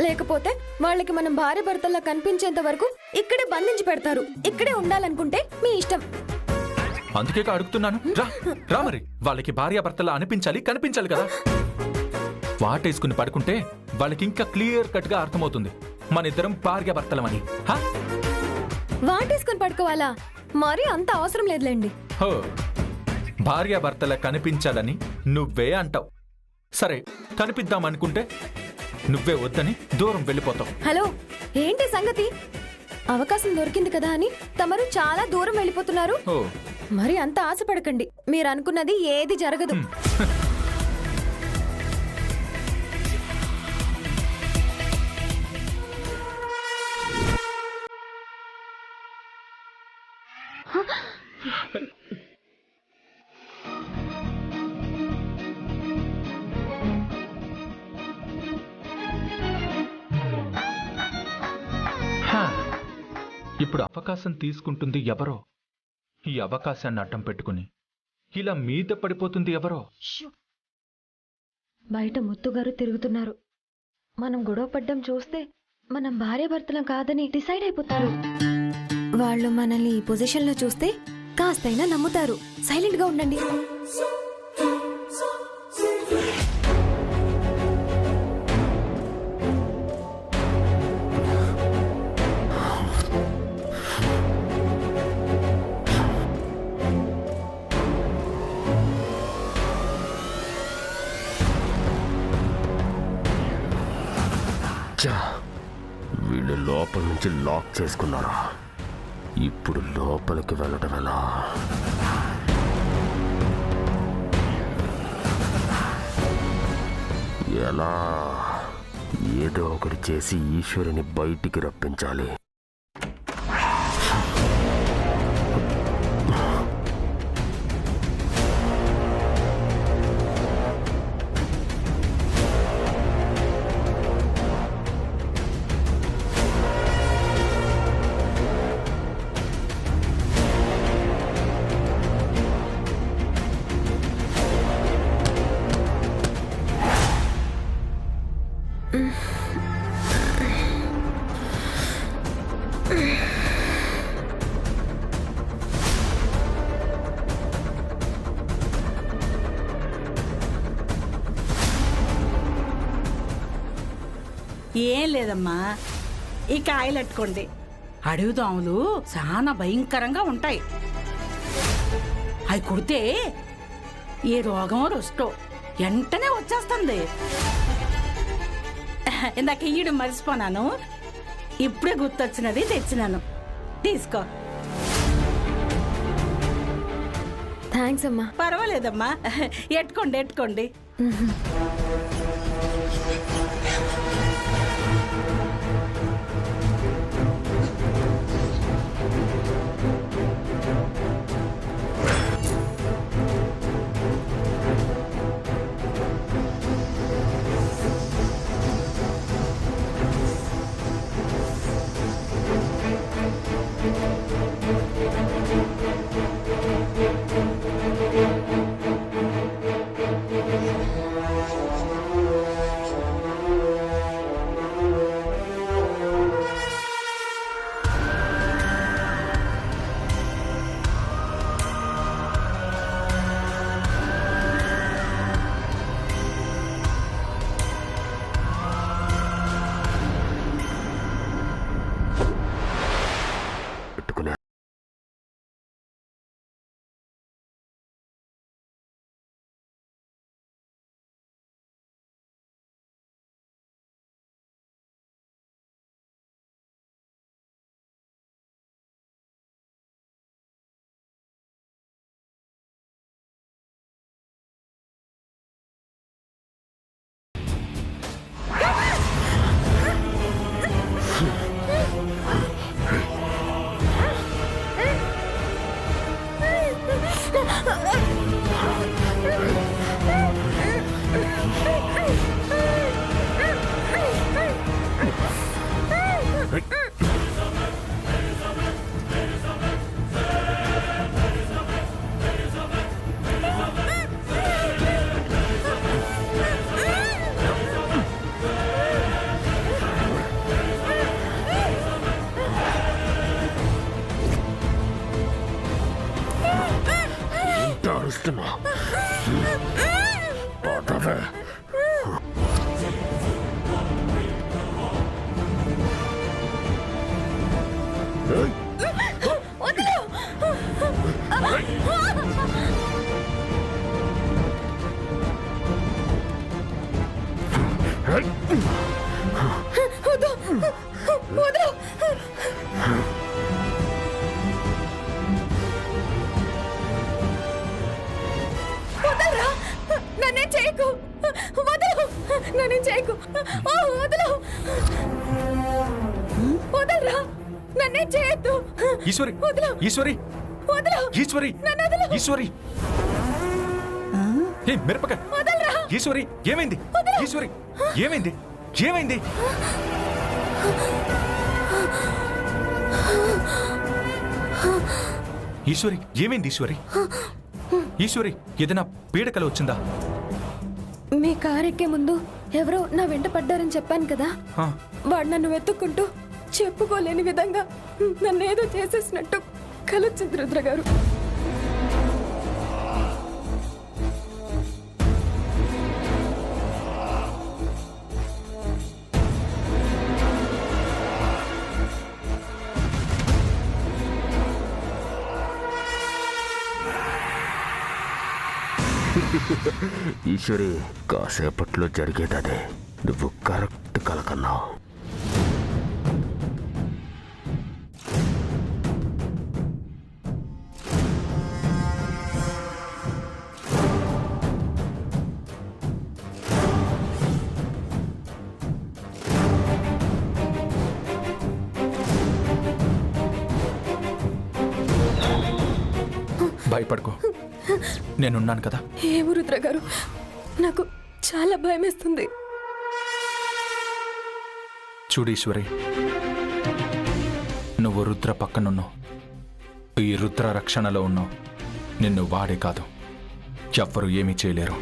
లేకపోతే వాళ్ళకి మనం భార్య భర్తల్లా కనిపించేంత వరకు ఇక్కడే బంధించి పెడతారు. ఇక్కడే ఉండాలనుకుంటే మీ ఇష్టం. అందుకే అడుగుతున్నాను. రా మరి. వాళ్ళకి భార్య భర్తలా అనిపించాలి, కనిపించాలి కదా. వాటేసుకుని పడుకుంటే వాళ్ళకి ఇంకా క్లియర్ కట్ గా అర్థమవుతుంది మన ఇద్దరం భార్య భర్తలమని. వాటేసుకుని పడుకోవాలా? మరీ అంత అవసరం లేదులేండి. హో, భార్య భర్తల కనిపించాలని నువ్వే అంటావు. సరే, కనిపిద్దామనుకుంటే నువ్వే వద్దని దూరం వెళ్ళిపోతావు. హలో, ఏంటి సంగతి? అవకాశం దొరికింది కదా అని తమరు చాలా దూరం వెళ్ళిపోతున్నారు. మరి అంత ఆశపడకండి. మీరు అనుకున్నది ఏది జరగదు. ఇప్పుడు అవకాశం తీసుకుంటుంది ఎవరో, ఈ అవకాశాన్ని అడ్డం పెట్టుకుని ఇలా మీద పడిపోతుంది ఎవరో. బయట ముత్తుగారు తిరుగుతున్నారు. మనం గొడవ పడ్డం చూస్తే మనం భార్యాభర్తలం కాదని డిసైడ్ అయిపోతారు. వాళ్ళు మనల్ని ఈ పొజిషన్ లో చూస్తే కాస్తైనా నమ్ముతారు. సైలెంట్ గా ఉండండి. వీళ్ళు లోపల నుంచి లాక్ చేసుకున్నారా? ఇప్పుడు లోపలికి వెళ్ళడం ఎలా? ఎలా? ఏదో ఒకటి చేసి ఈశ్వరుని బయటికి రప్పించాలి. ఏం లేదమ్మా, ఈ కాయలు అట్టుకోండి. అడవి దోమలు చాలా భయంకరంగా ఉంటాయి. అవి కుడితే ఏ రోగం రుష్టో వెంటనే వచ్చేస్తుంది. ఇందాక ఇయ్యడం మర్చిపోనాను, ఇప్పుడే గుర్తొచ్చినది తెచ్చినాను, తీసుకో. థ్యాంక్స్ అమ్మా. పర్వాలేదమ్మా, ఎట్టుకోండి ఎట్టుకోండి. చెప్తున్నా. పదవే. నన్నే చేయకు, వదలు, నన్నే చేయకు, వదలు, వదలరా, నన్నే చేయొద్దు. ఈశ్వరి, వదలు, ఈశ్వరి, వదలు, ఈశ్వరి, నన్ను వదలు. ఈశ్వరి. ఏ మిరపకాయ, వదలరా. ఈశ్వరి ఏమైంది? ఈశ్వరి ఏమైంది? ఏమైంది? ఈశ్వరి ఏమైంది? ఈశ్వరి, ఈశ్వరి ఏదైనా పీడకల వచ్చిందా? మీ కారు ఎక్కే ముందు ఎవరో నా వెంట పడ్డారని చెప్పాను కదా, ఆ, వాడు నన్ను వెతుక్కుంటూ చెప్పుకోలేని విధంగా నన్నేదో చేసేసినట్టు కలొచ్చింది రుద్ర గారు. ఈశ్వరి, కాసేపట్లో జరిగేదదే. నువ్వు కరెక్ట్ కలకన్నావు. భయపడుకో, నేనున్నాను కదా. ఏమో రుద్ర గారు, నాకు చాలా భయమేస్తుంది. చూడు ఈశ్వరి, నువ్వు రుద్ర పక్కనున్నావు, ఈ రుద్ర రక్షణలో ఉన్నావు. నిన్ను వాడే కాదు, ఎవ్వరూ ఏమీ చేయలేరు.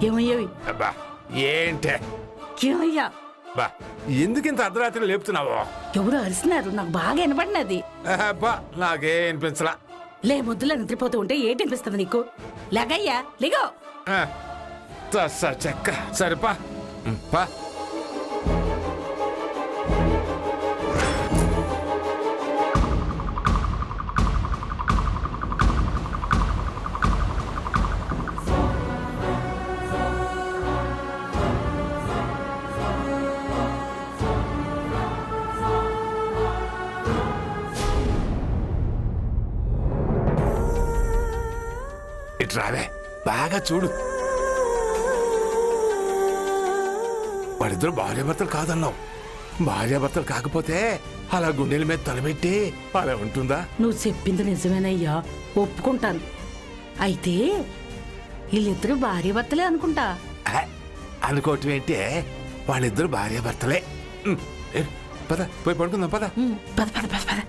ఏమయ్యవి? అబ్బా ఏంటే ఏమయ్యా? బా ఎందుకింత అర్ధరాత్రి లేపుతున్నావు? ఎవరు అరిసినారు? నాకు బాగా వినపడినది. అబ్బా నాకే అనిపించలా. లే ముద్దులో నిద్రపోతూ ఉంటే ఏంటి అనిపిస్తుంది నీకు? లగయ్యా లిగో. చెక్క సరిపా పా. రావే, బాగా చూడు. వాడిద్దరు భార్యాభర్తలు కాదన్నావు. భార్యాభర్తలు కాకపోతే అలా గుండెల మీద తలబెట్టి అలా ఉంటుందా? నువ్వు చెప్పింది నిజమేనయ్యా, ఒప్పుకుంటాను. అయితే వీళ్ళిద్దరు భార్య భర్తలే అనుకుంటా. అనుకోవటం ఏంటే, వాళ్ళిద్దరు భార్యాభర్తలే. పద పోయి పడుకుందాం. పద పద పద పద పద.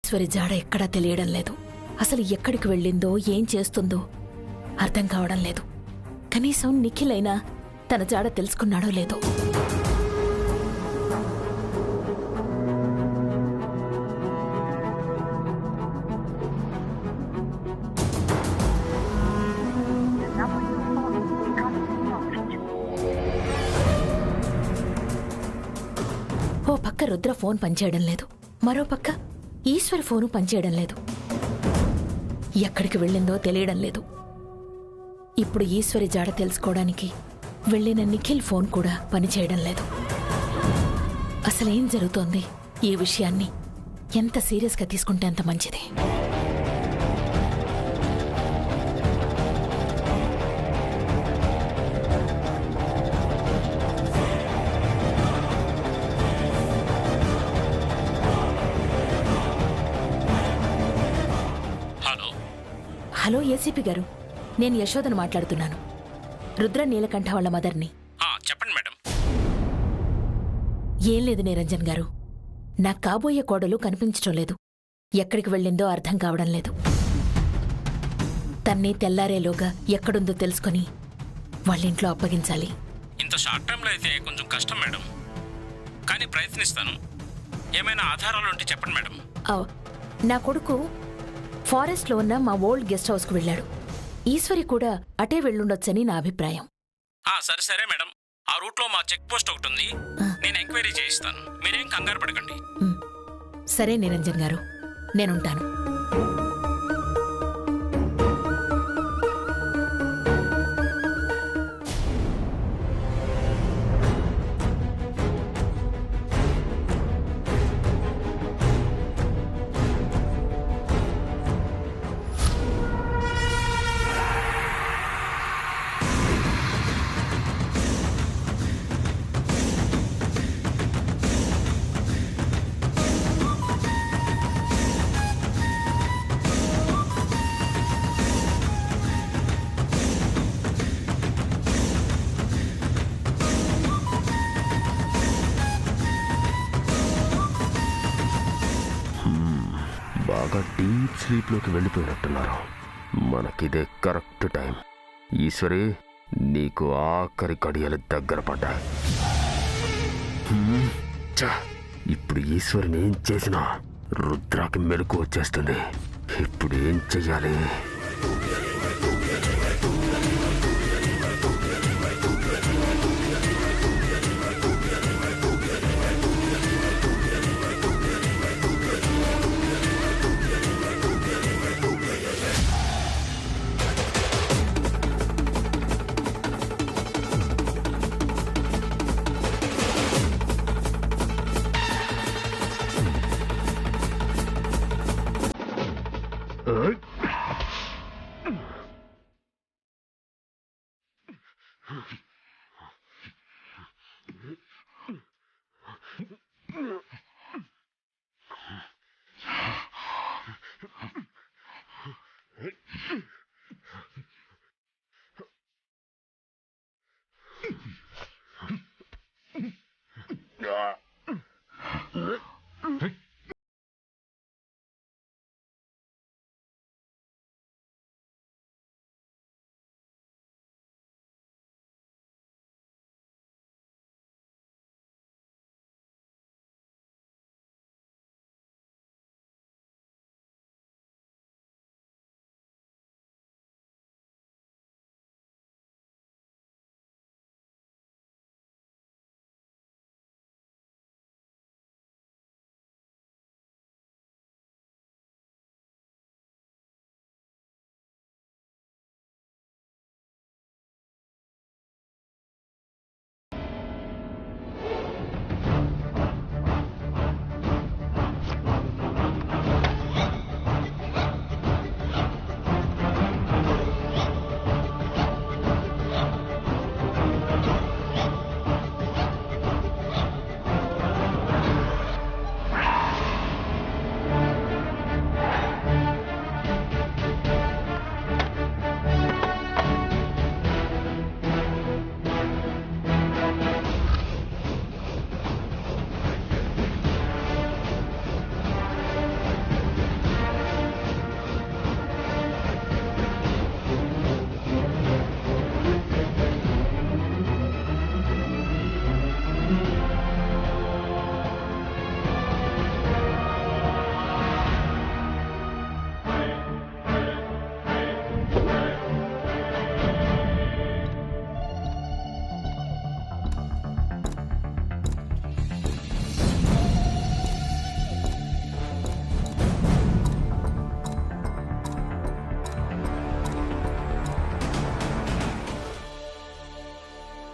ఈశ్వరి జాడ ఎక్కడా తెలియడం లేదు. అసలు ఎక్కడికి వెళ్ళిందో, ఏం చేస్తుందో అర్థం కావడం లేదు. కనీసం నిఖిల్ అయినా తన జాడ తెలుసుకున్నాడో లేదో. ఓ పక్క రుద్ర ఫోన్ పనిచేయడం లేదు, మరో పక్క ఈశ్వరి ఫోను పనిచేయడం లేదు. ఎక్కడికి వెళ్ళిందో తెలియడం లేదు. ఇప్పుడు ఈశ్వరి జాడ తెలుసుకోవడానికి వెళ్ళిన నిఖిల్ ఫోన్ కూడా పనిచేయడం లేదు. అసలేం జరుగుతోంది? ఈ విషయాన్ని ఎంత సీరియస్గా తీసుకుంటే అంత మంచిది. హలో ఏసీపీ గారు, నేను యశోదను మాట్లాడుతున్నాను. రుద్ర నీలకంఠ వాళ్ళ మదర్ని. చెప్పండి మేడం. ఏం లేదు నిరంజన్ గారు, నా కాబోయే కోడలు కనిపించటం లేదు. ఎక్కడికి వెళ్ళిందో అర్థం కావడం లేదు. తన్ని తెల్లారేలోగా ఎక్కడుందో తెలుసుకొని వాళ్ళింట్లో అప్పగించాలి. ఇంత షార్ట్ టైంలో అయితే కొంచెం కష్టం మేడం, కానీ ప్రయత్నిస్తాను. ఏమైనా ఆధారాలు ఉంటే చెప్పండి మేడం. నా కొడుకు ఫారెస్ట్లో ఉన్న మా ఓల్డ్ గెస్ట్ హౌస్కు వెళ్ళాడు. ఈశ్వరి కూడా అటే వెళ్ళుండొచ్చని నా అభిప్రాయం. సరే మేడం, ఆ రూట్లో మా చెక్ పోస్ట్ ఒకటి ఉంది, నేను ఎంక్వైరీ చేయిస్తాను. మీరేం కంగారు పడకండి. సరే నిరంజన్ గారు, నేనుంటాను. బాగా డీప్ స్లీప్లోకి వెళ్ళిపోయినట్టున్నారు. మనకిదే కరెక్ట్ టైం. ఈశ్వరి, నీకు ఆఖరి గడియలు దగ్గర పడ్డాయి. ఇప్పుడు ఈశ్వరిని ఏం చేసినా రుద్రాకి మెలకు వచ్చేస్తుంది. ఇప్పుడు ఏం చెయ్యాలి?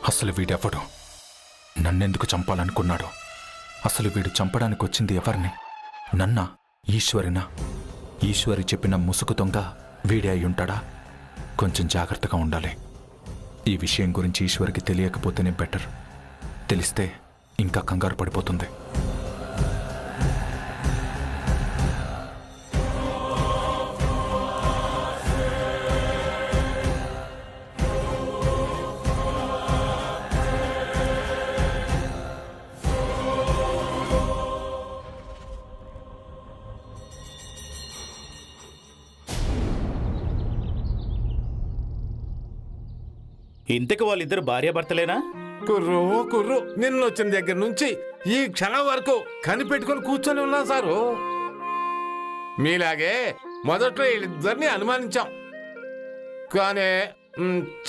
అసలు వీడెవడు? నన్నెందుకు చంపాలనుకున్నాడు? అసలు వీడు చంపడానికి వచ్చింది ఎవరిని? నన్నా? ఈశ్వరినా? ఈశ్వరి చెప్పిన ముసుగు దొంగ వీడే అయ్యుంటాడా? కొంచెం జాగ్రత్తగా ఉండాలి. ఈ విషయం గురించి ఈశ్వరికి తెలియకపోతేనే బెటర్. తెలిస్తే ఇంకా కంగారు పడిపోతుంది. ఇంతకు వాళ్ళిద్దరు భార్యాభర్తలేనా? కుర్రు కుర్రు నిన్నొచ్చిన దగ్గర నుంచి ఈ క్షణం వరకు కనిపెట్టుకొని కూర్చొని ఉన్నాం సారు. మీలాగే మొదట్లో వీళ్ళిద్దరిని అనుమానించాం, కానీ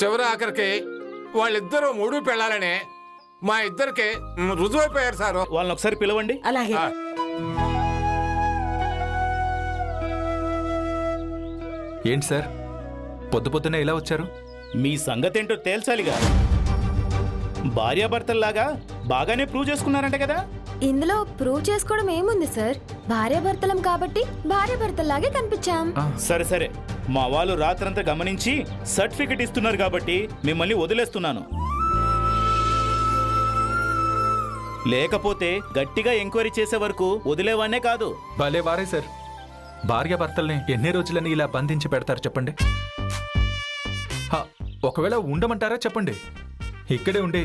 చివరి ఆఖరికి వాళ్ళిద్దరూ మూడు పెళ్ళాలనే మా ఇద్దరికి రుజువైపోయారు సారు. వాళ్ళని ఒకసారి పిలవండి. అలాగే. ఆ, ఏంటి సార్ పొద్దు పొద్దునే ఇలా వచ్చారు? మీ సంగతేంటో తేల్చాలిగా. భార్యాభర్తల్లాగా బాగానే ప్రూవ్ చేసుకున్నారంట కదా? ఇందులో ప్రూవ్ చేసుకోవడం ఏముంది సార్? భార్యాభర్తలం కాబట్టి భార్యాభర్తల్లాగే కనిపించాం. సరే సరే, మా వాళ్ళు రాత్రంతా గమనించి సర్టిఫికెట్ ఇస్తున్నారు కాబట్టి మిమ్మల్ని వదిలేస్తున్నాను. లేకపోతే గట్టిగా ఎంక్వైరీ చేసే వరకు వదిలేవానే కాదు. భలే వారే సార్, భార్యాభర్తల్ని ఎన్ని రోజులని ఇలా బంధించి పెడతారు చెప్పండి? ఒకవేళ ఉండమంటారా చెప్పండి, ఇక్కడే ఉండి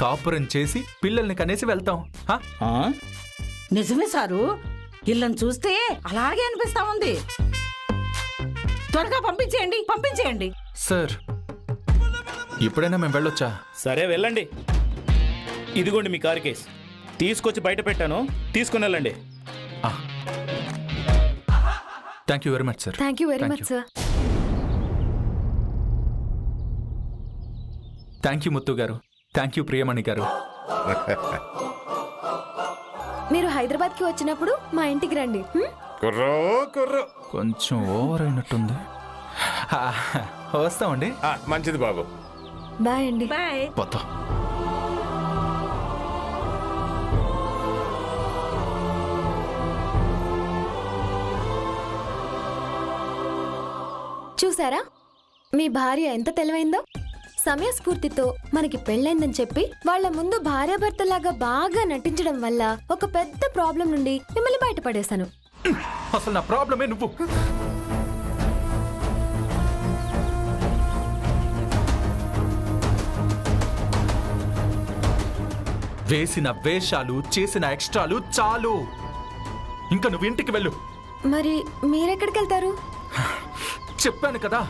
కాపురం చేసి పిల్లల్ని కనేసి వెళ్తాం. ఆ? నిజమే సారు, ఇళ్ళని చూస్తే అలాగే అనిపిస్తా ఉంది. త్వరగా పంపించేయండి, పంపించేయండి. సార్ ఇప్పుడైనా మేము వెళ్ళొచ్చా? సరే వెళ్ళండి. ఇదిగోండి మీ కారు కేసు, తీసుకొచ్చి బయట పెట్టాను, తీసుకుని వెళ్ళండి. Thank you very much sir. Thank you very much sir. Thank you Muthu గారు, థ్యాంక్ యూ ప్రియమణి గారు. మీరు హైదరాబాద్కి వచ్చినప్పుడు మా ఇంటికి రండి. కుర్రు కుర్రు కొంచెం ఓవర్ అయినట్టుంది. వస్తామండి. మంచిది బాబు. బాయ్ అండి. బాయ్. పోతా. చూసారా మీ భార్య ఎంత తెలివైందో? సమయస్ఫూర్తితో మనకి పెళ్ళైందని చెప్పి వాళ్ళ ముందు భార్యాభర్తలాగా బాగా నటించడం వల్ల ఒక పెద్ద ప్రాబ్లం నుండి మిమ్మల్ని బయటపడేశాను. అసలు నా ప్రాబ్లమే నువ్వు. వేసిన వేషాలు, చేసిన ఎక్స్ట్రాలు చాలు. ఇంకా నువ్వు ఇంటికి వెళ్ళు. మరి మీరెక్కడికి వెళ్తారు? చెప్పాను కదా,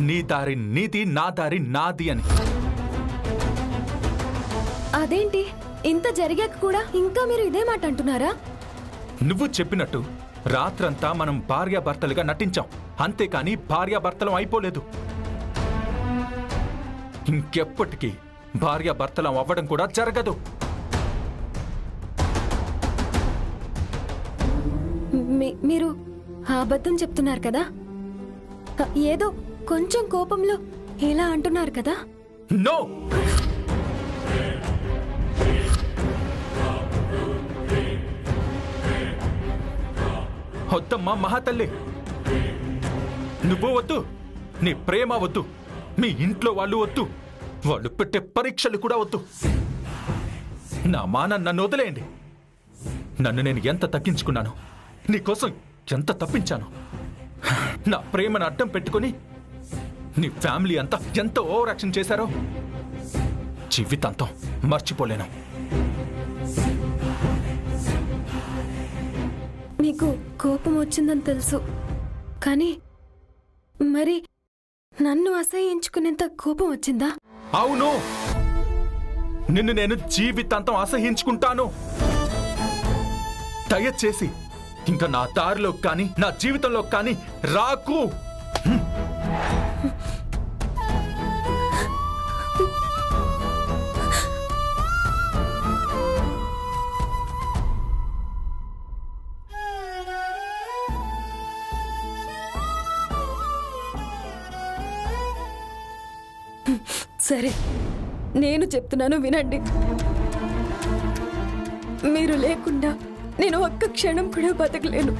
నీ దారి నీది, నా దారి నాది అని. అదేంటి ఇంత జరిగాక కూడా ఇంకా మీరు ఇదే మాట అంటున్నారా? నువ్వు చెప్పినట్టు రాత్రంతా మనం భార్యాభర్తలుగా నటించాం, అంతేకాని భార్యాభర్తలం అయిపోలేదు. ఇంకెప్పటికీ భార్యాభర్తలం అవ్వడం కూడా జరగదు. మీరు అబద్ధం చెప్తున్నారు కదా? ఏదో కొంచెం కోపంలో ఇలా అంటున్నారు కదా? నో, వద్దమ్మా మహాతల్లి, నువ్వు వద్దు, నీ ప్రేమ వద్దు, మీ ఇంట్లో వాళ్ళు వద్దు, వాళ్ళు పెట్టే పరీక్షలు కూడా వద్దు. నా మాన నన్ను వదిలేయండి. నన్ను నేను ఎంత తగ్గించుకున్నాను, నీకోసం ఎంత తప్పించాను. నా ప్రేమను అడ్డం పెట్టుకుని నీ ఫ్యామిలీ అంతా ఎంత ఓవర్ యాక్షన్ చేశారో జీవితాంతం మర్చిపోలేను. మీకు కోపం వచ్చిందని తెలుసు, కానీ మరి నన్ను అసహ్యించుకునేంత కోపం వచ్చిందా? అవును, నిన్ను నేను జీవితాంతం అసహించుకుంటాను. దయచేసి ఇంకా నా దారిలో కానీ నా జీవితంలో కానీ రాకు. సరే, నేను చెప్తున్నాను వినండి. మీరు లేకుండా నేను ఒక్క క్షణం కూడా బతకలేను.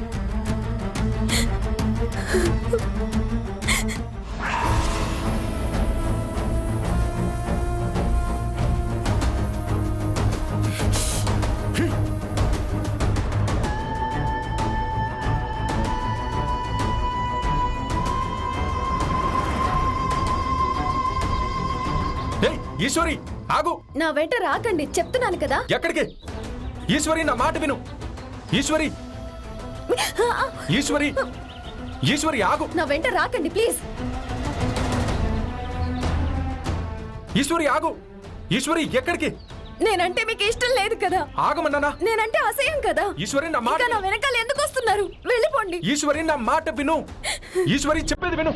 ఈశ్వరి ఆగు. నా వెంట రాకండి, చెప్తున్నాను కదా. ఎక్కడికి? ఈశ్వరి నా మాట విను. ఈశ్వరి, ఈశ్వరి, ఈశ్వరి ఆగు. నా వెంట రాకండి ప్లీజ్. ఈశ్వరి ఆగు. ఈశ్వరి ఎక్కడికి? నేనంటే మీకు ఇష్టం లేదు కదా. ఆగమన్నానా? నేనంటే అసహ్యం కదా. ఈశ్వరి నా మాట. నా వెనకాల ఎందుకు వస్తున్నారు? వెళ్ళిపోండి. ఈశ్వరి నా మాట విను. ఈశ్వరి చెప్పేది విను.